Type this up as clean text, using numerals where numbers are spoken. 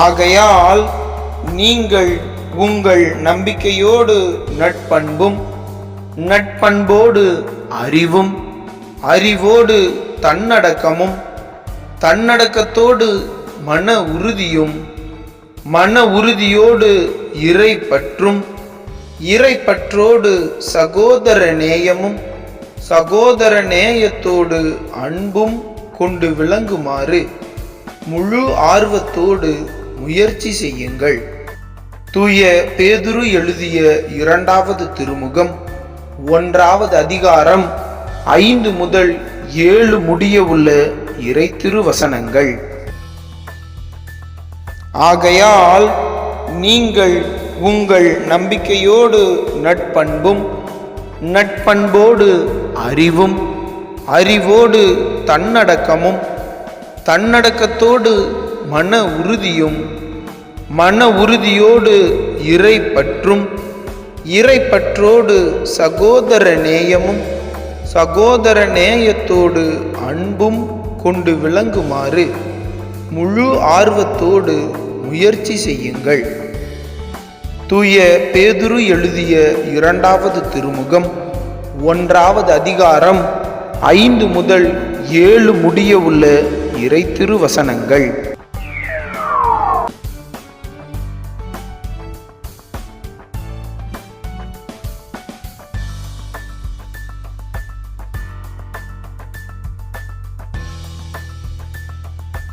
ஆகையால் நீங்கள் உங்கள் நம்பிக்கையோடு நட்பண்பும், நட்பண்போடு அறிவும், அறிவோடு தன்னடக்கமும், தன்னடக்கத்தோடு மன உறுதியும், மன உறுதியோடு இறைப்பற்றும், இறைப்பற்றோடு சகோதர நேயமும், சகோதர நேயத்தோடு அன்பும் கொண்டு விளங்குமாறு முழு ஆர்வத்தோடு முயற்சி செய்யுங்கள். தூய பேதுரு எழுதிய 2வது திருமுகம் 1வது அதிகாரம் 5 முதல் 7 முடிய உள்ள இறை திருவசனங்கள். ஆகையால் நீங்கள் உங்கள் நம்பிக்கையோடு நட்பண்பும், நட்பண்போடு அறிவும், அறிவோடு தன்னடக்கமும், தன்னடக்கத்தோடு மன உறுதியும், மன உறுதியோடு இறைப்பற்றும், இறைப்பற்றோடு சகோதர நேயமும், சகோதர நேயத்தோடு அன்பும் கொண்டு விளங்குமாறு முழு ஆர்வத்தோடு முயற்சி செய்யுங்கள். தூய பேதுரு எழுதிய 2வது திருமுகம் 1வது அதிகாரம் 5 முதல் 7 முடிய உள்ள இறை திருவசனங்கள்.